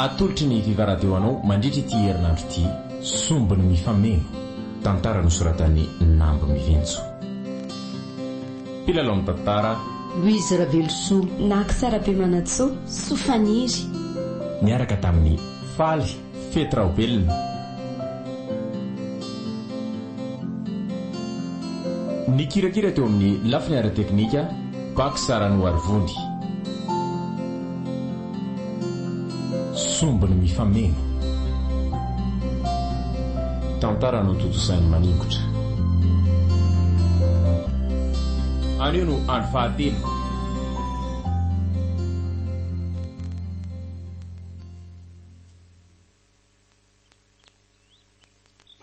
atolotry ny Viva Radio anao mandritra ity herinandro ity sombiny mifameno tantara nosoratan'ny Nambo Mivenjo. Mpilalao amin'ny tantara Louise Raveloso, Nakisarabe Manatso, Sofaniry. Niaraka tamin'ny Faly Fetraobelona. Ny kirakira teo amin'ny lafiny ara-teknika Bak Sarano Arvony. Sombiny mifameno tantara no totosainy maningotra. Anio no andro fahatelo.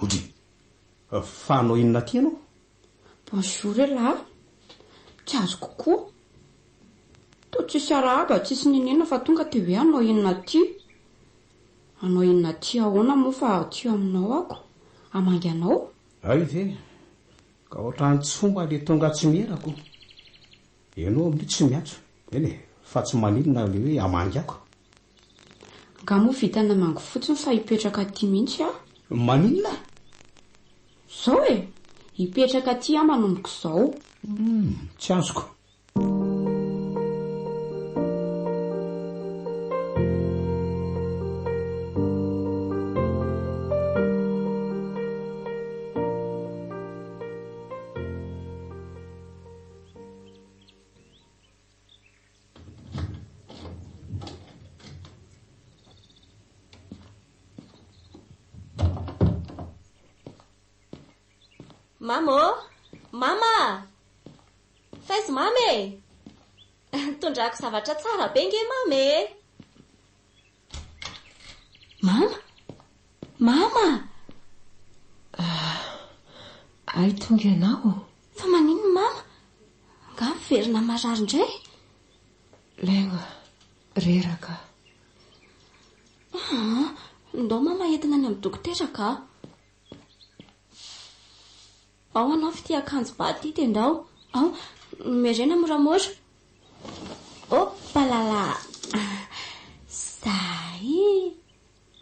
Ody, fanao inona ty anao? Bonjour lahy, tsy azo kokoa. To tsisy arahaba, tsisy ninena fa tonga ty hoe anao inona ty. Anao inona ty ahoana moa fa ty aminao ako. Amangy anao? Ay ve, ka ohatrany tsomba le tonga tsy mierako. Ianao amin'io tsy miatso. Eny, fa tsy maninona le hoe amangy ako. Nga moa vitana mango fotsiny fa hipetraka ty mihitsy ah. Maninona? Zao e, hipetraka ty manomboka zao. Tsy azoko. Mamo, mama, faizy mamy tondrako zavatra tsara be nge mamy. Mama ay tonga ianao. Fa manino mama? Nga miverina marary indray. Lainga reraka. Ndao mama entina any amin'ny dokotera ka. Ao anao fity akanjo ba ty tendao. Ao, merena moramora. Palala. Zay.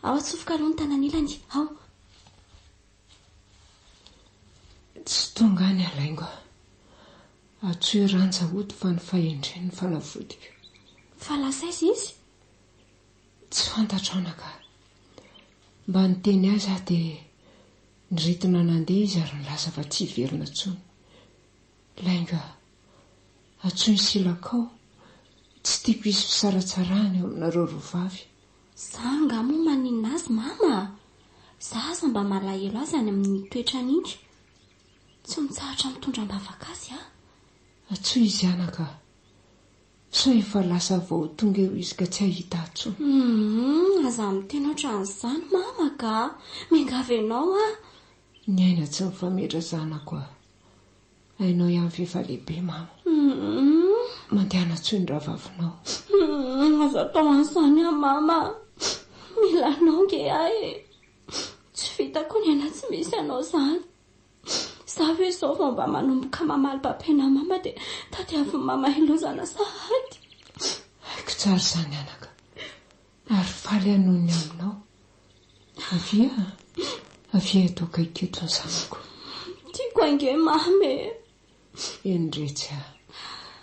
Ao atsofoka aloha ny tanan'ilany. Ao. Tsy tonga any alainga. Atsoe ranja hody fa ny fahendreny falavodika. Fa lasaizy izy? Tsy fantatrona ka. Mba niteny azy aho dia niritina nandeha izy ary nilasa fa tsy verina tsony. Lainga, atsoe silakao. Tsy tiako izy fisaratsarany eo aminareo rovavy. Zanga moa maninona azy mama. Zaza mba malahelo azy any amin'ny toetrany. Tsy mitsahatra mitondra mbavaka azy ah. Atsoe izy anaka. So efa lasa vao tonga eo izy ka tsy ahita atsony. Aza miteny ohatran'izany mama ka. Mingavy ianao ah. Ny aina tsy mifamedra zanako ah. Ainao ihany vefa lehibe mama. Mandeha natsoe ny ravavinao. Aza tao an'izany ah mama. Milanao nge ahy. Tsy vitako ny aina tsy misy anao zany. Za hoe zao vao mba manomboka mamaly papena mama dia tadiavy mama ilozana sahady. Haiko tsara izany anaka. Ary faly anony aminao. Avia atao kaiketo ny zanako. Tiako ange mamy. Eny retsy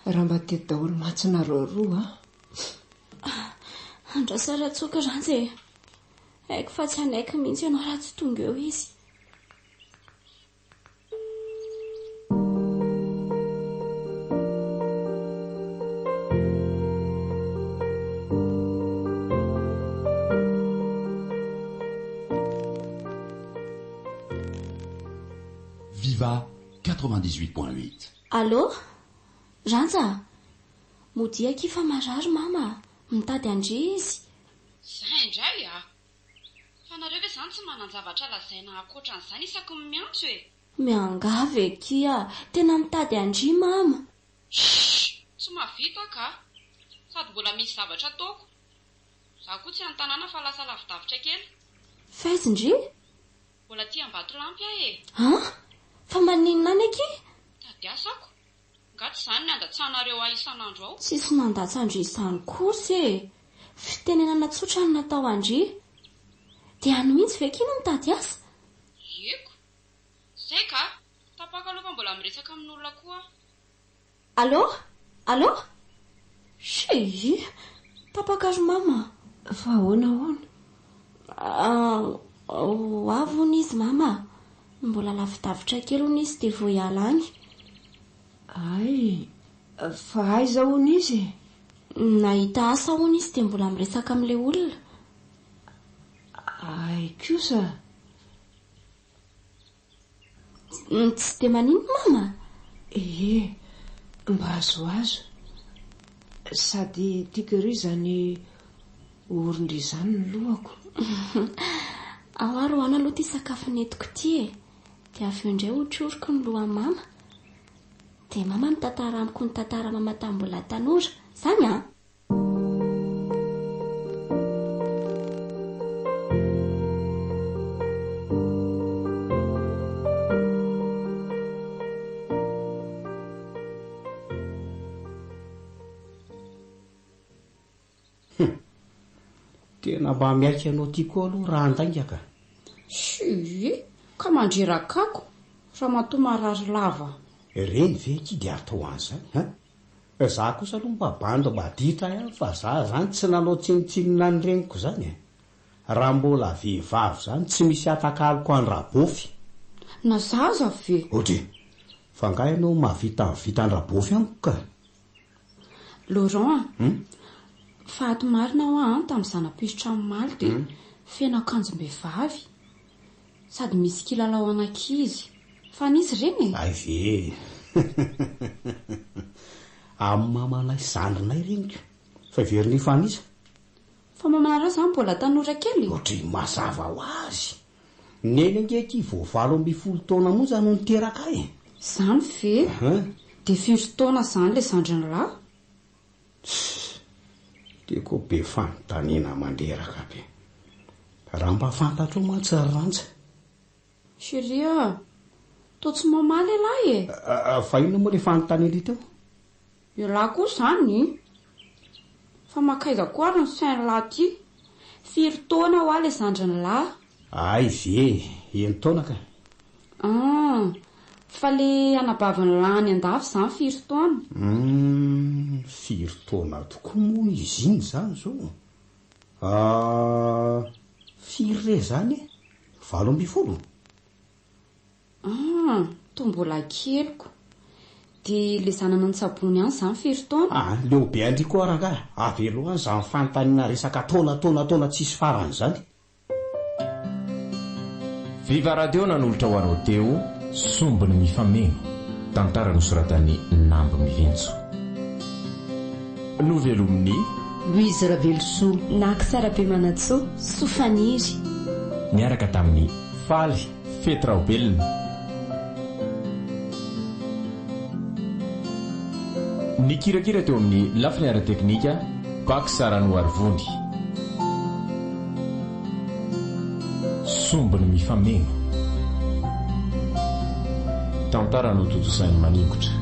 raha mba teto daholo matsinareo roa Andrasara tsoka ranjy. Haiko fa tsy anaiky mihitsy ianao raha tsy tonga eo izy. Viva 98.8. Allô? Ranja? Modia kifa marary mama. Mitady andre izy. Zay indray ah. Fa nareo ve zany tsy manan-javatra lazaina ankoatran'izany isaky ny miantso e? Miangavy kia. Tena mitady andre mama. Tsy mavita ka. Sady mbola misy zavatra ataoko. Za koa tsy an-tanàna fa lasa lavidavitra kely. Faizy ndry? Mbola tia Ambatolampy aho e. Fa maninona any aky? Tady asako. Nga tsy izany ny andatsahanareo isan'andro ao. Tsisy nandatsandro izany kosa e. fitenenana tsotra no natao andry dia ano mihitsy ve kino mitady asa? Eko, izay ka tapaka aloha fa mbola miresaka amin'olona koa. Allo? She, tapaka ry mama. Fa ahoana? Ho avy hono izy mama. Mbola lavidavitra kely hono izy dia vao hiala any. Ay, fa aiza hono izy? Nahita asa hono izy dia mbola miresaka amin'ilay olona. Ay kosa. Tsy dia manino mama? Mba azoazo. Sady tiako ery izany orondry izany ny lohako. Ao ary hoana aloha ty sakafo netiko ty dia avy eo indray hotroriko ny lohan'ny mama. Dia mama mitantara amiko ny tantara mama tambola tanora izany a? Tena mba miaiky anao ty koa aloha raha andaingaka. Ka mandrerakako raha matoa marary lava. Reny ve ty dia atao an'izany? Za kosa aloha mba bando mba ditra ihany fa za zany tsy nanao tsinitsinina ny reniko zany. Raha mbola vehivavy zany tsy misy atakalo any rabofy. Na zaza ve? Ohatry, fa nga ianao mahavita ny rabofy amiko ka. Laurent, fahato marina ho tamin'ny zana-pisitra mamaly dia feno akanjom-behivavy sady misy kilalao anankizy. Fa nisy reny? Ay ve. Amin'ny mamanay zandrinay reniko. Fa very fa nisy. Fa mamanareo zany mbola tanora kely? Ohatry mazava ho azy. Neny angeky vao 20 taona moa zany no niteraka ay. Zany ve? Dia 5 taona zany ilay zandriny Tiako be fanontaniana manderaka be. Raha mba fantatro mantsy rantsa. Chérie, toa tsy mamaly lahy fa ino moa ilay fanontaniana teo? Lahy koa zany. Fa makaiza koa ary ny sainy lahy ty. 5 taona ho ilay zandriny lahy. Ay ve, 1 taona ka. Fa le anabaviny lahy ny andafy zany 5 taona. 4 taona tokoa moa izy iny zany zao. 4 re zany 20. Toa mbola keliko. Dia le zanana ny tsabony any zany 4 taona. Leo be andry koa ranga. Aveloha zany fanontaniana resaka taona tsisy farany zany. Viva Radio nanolotra ho anao teo Sombiny mifameno, tantara nosoratan'ny Nambo Miventso. Novelominy Louise Raveloso, Nakisarabe Manatso, Sofaniry. Miaraka tamin'ny Faly Fetraobelona. Ny kirakira teo amin'ny lafiny ara-teknika Bak Sarano Arvondy. Sombiny mifameno, tantara no totosainy maningotra.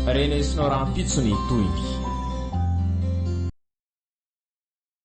Reny isinao raha pitsony toyny.